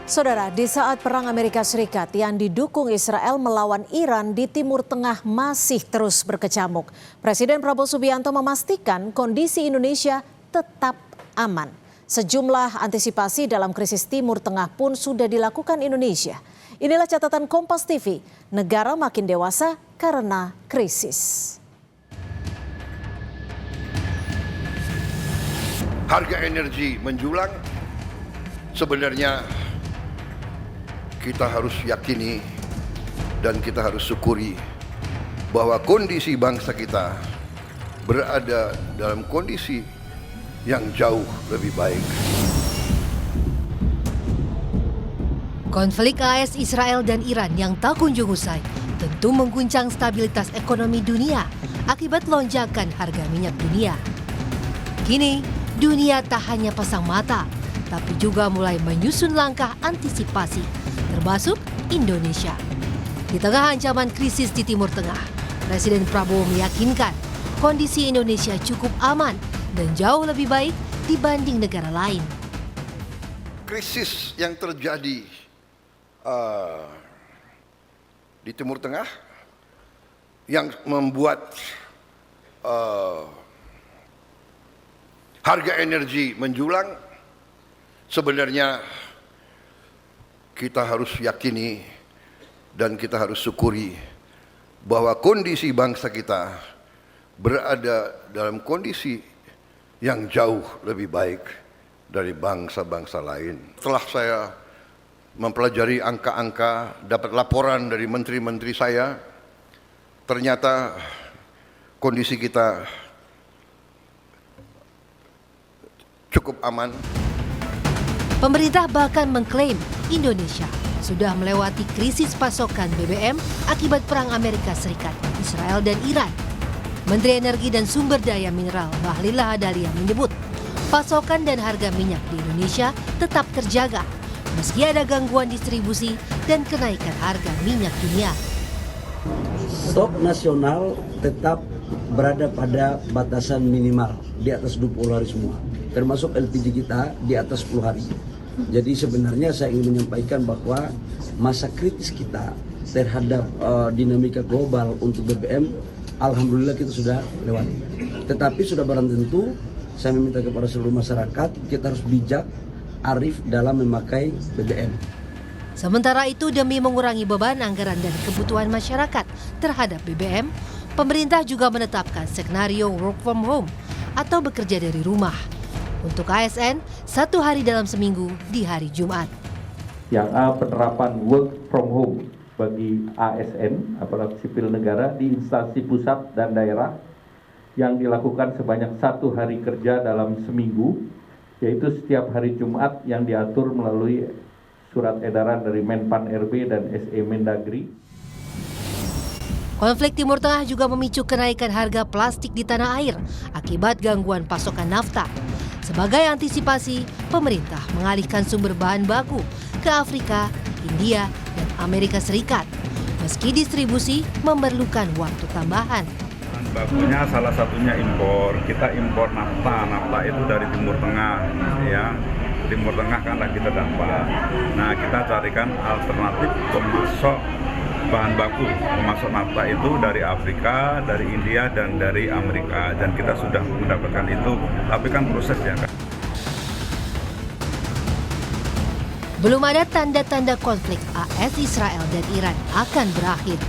Saudara, di saat perang Amerika Serikat yang didukung Israel melawan Iran di Timur Tengah masih terus berkecamuk, Presiden Prabowo Subianto memastikan kondisi Indonesia tetap aman. Sejumlah antisipasi dalam krisis Timur Tengah pun sudah dilakukan Indonesia. Inilah catatan Kompas TV, negara makin dewasa karena krisis. Harga energi menjulang, sebenarnya kita harus yakini dan kita harus syukuri bahwa kondisi bangsa kita berada dalam kondisi yang jauh lebih baik. Konflik AS Israel dan Iran yang tak kunjung usai tentu mengguncang stabilitas ekonomi dunia akibat lonjakan harga minyak dunia. Kini, dunia tak hanya pasang mata, tapi juga mulai menyusun langkah antisipasi, termasuk Indonesia. Di tengah ancaman krisis di Timur Tengah, Presiden Prabowo meyakinkan kondisi Indonesia cukup aman dan jauh lebih baik dibanding negara lain. Krisis yang terjadi di Timur Tengah yang membuat harga energi menjulang, sebenarnya kita harus yakini dan kita harus syukuri bahwa kondisi bangsa kita berada dalam kondisi yang jauh lebih baik dari bangsa-bangsa lain. Setelah saya mempelajari angka-angka, dapat laporan dari menteri-menteri saya, ternyata kondisi kita cukup aman. Pemerintah bahkan mengklaim Indonesia sudah melewati krisis pasokan BBM akibat perang Amerika Serikat, Israel dan Iran. Menteri Energi dan Sumber Daya Mineral Bahlil Lahadalia menyebut pasokan dan harga minyak di Indonesia tetap terjaga meski ada gangguan distribusi dan kenaikan harga minyak dunia. Stok nasional tetap berada pada batasan minimal di atas 20 hari semua, termasuk LPG kita di atas 10 hari. Jadi sebenarnya saya ingin menyampaikan bahwa masa kritis kita terhadap dinamika global untuk BBM, alhamdulillah kita sudah lewati. Tetapi sudah barang tentu saya meminta kepada seluruh masyarakat kita harus bijak, arif dalam memakai BBM. Sementara itu, demi mengurangi beban anggaran dan kebutuhan masyarakat terhadap BBM, pemerintah juga menetapkan skenario work from home atau bekerja dari rumah. Untuk ASN, 1 hari dalam seminggu di hari Jumat. Yang A, penerapan work from home bagi ASN, aparat sipil negara di instansi pusat dan daerah yang dilakukan sebanyak 1 hari kerja dalam seminggu, yaitu setiap hari Jumat yang diatur melalui surat edaran dari Menpan RB dan SE Mendagri. Konflik Timur Tengah juga memicu kenaikan harga plastik di tanah air akibat gangguan pasokan nafta. Sebagai antisipasi, pemerintah mengalihkan sumber bahan baku ke Afrika, India, dan Amerika Serikat. Meski distribusi memerlukan waktu tambahan. Bahan bakunya salah satunya impor. Kita impor nafta. Nafta itu dari Timur Tengah, ya. Timur Tengah kan lagi terdampak. Nah, kita carikan alternatif pemasok bahan baku, pemasok nafta itu dari Afrika, dari India, dan dari Amerika. Dan kita sudah mendapatkan itu, tapi kan prosesnya kan. Belum ada tanda-tanda konflik AS Israel dan Iran akan berakhir.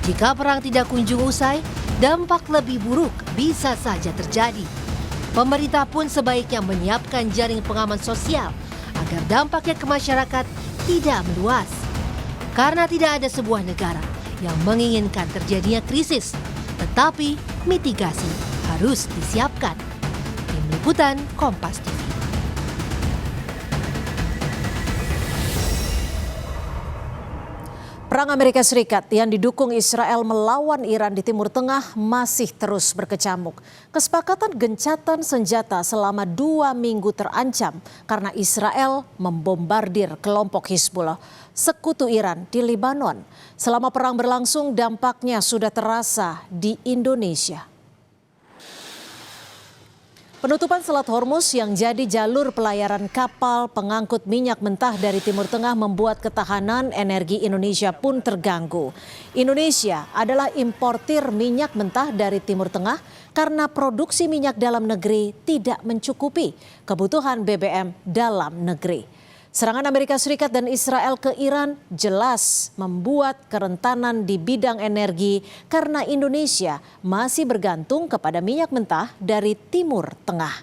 Jika perang tidak kunjung usai, dampak lebih buruk bisa saja terjadi. Pemerintah pun sebaiknya menyiapkan jaring pengaman sosial agar dampaknya ke masyarakat tidak meluas. Karena tidak ada sebuah negara yang menginginkan terjadinya krisis, tetapi mitigasi harus disiapkan. Tim Liputan Kompas TV. Perang Amerika Serikat yang didukung Israel melawan Iran di Timur Tengah masih terus berkecamuk. Kesepakatan gencatan senjata selama 2 minggu terancam karena Israel membombardir kelompok Hizbullah, sekutu Iran di Lebanon. Selama perang berlangsung, dampaknya sudah terasa di Indonesia. Penutupan Selat Hormuz yang jadi jalur pelayaran kapal pengangkut minyak mentah dari Timur Tengah membuat ketahanan energi Indonesia pun terganggu. Indonesia adalah importir minyak mentah dari Timur Tengah karena produksi minyak dalam negeri tidak mencukupi kebutuhan BBM dalam negeri. Serangan Amerika Serikat dan Israel ke Iran jelas membuat kerentanan di bidang energi karena Indonesia masih bergantung kepada minyak mentah dari Timur Tengah.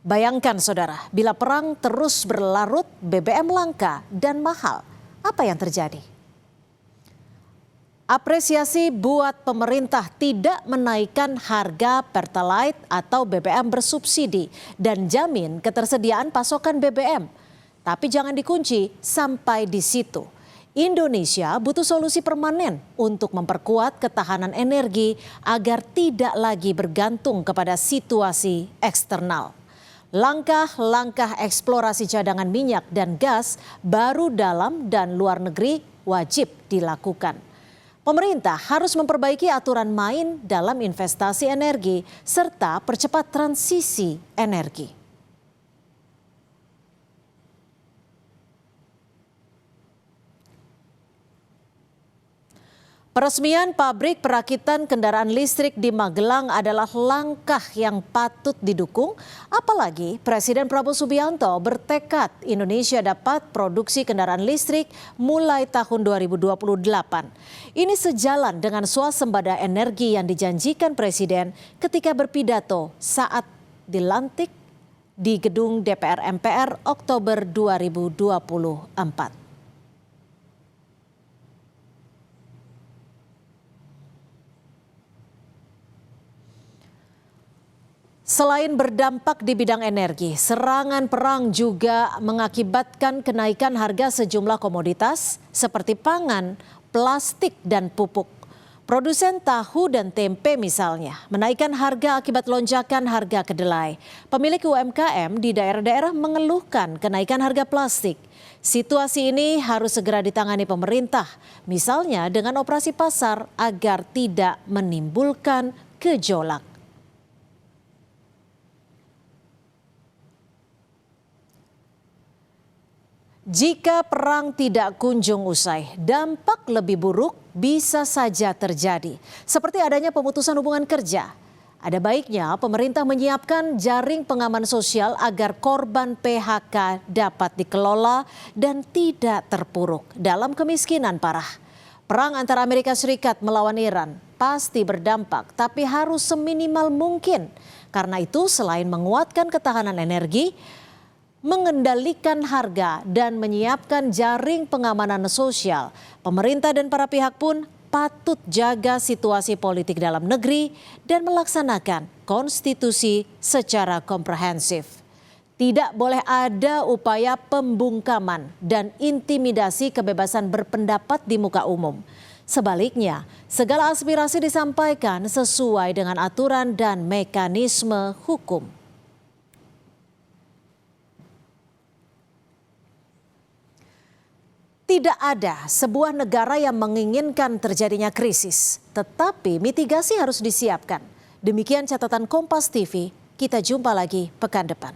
Bayangkan saudara, bila perang terus berlarut, BBM langka dan mahal, apa yang terjadi? Apresiasi buat pemerintah tidak menaikkan harga Pertalite atau BBM bersubsidi dan jamin ketersediaan pasokan BBM. Tapi jangan dikunci sampai di situ. Indonesia butuh solusi permanen untuk memperkuat ketahanan energi agar tidak lagi bergantung kepada situasi eksternal. Langkah-langkah eksplorasi cadangan minyak dan gas baru dalam dan luar negeri wajib dilakukan. Pemerintah harus memperbaiki aturan main dalam investasi energi serta percepat transisi energi. Peresmian pabrik perakitan kendaraan listrik di Magelang adalah langkah yang patut didukung, apalagi Presiden Prabowo Subianto bertekad Indonesia dapat produksi kendaraan listrik mulai tahun 2028. Ini sejalan dengan swasembada energi yang dijanjikan Presiden ketika berpidato saat dilantik di gedung DPR MPR Oktober 2024. Selain berdampak di bidang energi, serangan perang juga mengakibatkan kenaikan harga sejumlah komoditas seperti pangan, plastik, dan pupuk. Produsen tahu dan tempe misalnya menaikkan harga akibat lonjakan harga kedelai. Pemilik UMKM di daerah-daerah mengeluhkan kenaikan harga plastik. Situasi ini harus segera ditangani pemerintah, misalnya dengan operasi pasar agar tidak menimbulkan gejolak. Jika perang tidak kunjung usai, dampak lebih buruk bisa saja terjadi. Seperti adanya pemutusan hubungan kerja. Ada baiknya pemerintah menyiapkan jaring pengaman sosial agar korban PHK dapat dikelola dan tidak terpuruk dalam kemiskinan parah. Perang antara Amerika Serikat melawan Iran pasti berdampak, tapi harus seminimal mungkin. Karena itu selain menguatkan ketahanan energi, mengendalikan harga dan menyiapkan jaring pengamanan sosial, pemerintah dan para pihak pun patut jaga situasi politik dalam negeri dan melaksanakan konstitusi secara komprehensif. Tidak boleh ada upaya pembungkaman dan intimidasi kebebasan berpendapat di muka umum. Sebaliknya, segala aspirasi disampaikan sesuai dengan aturan dan mekanisme hukum. Tidak ada sebuah negara yang menginginkan terjadinya krisis, tetapi mitigasi harus disiapkan. Demikian catatan Kompas TV, kita jumpa lagi pekan depan.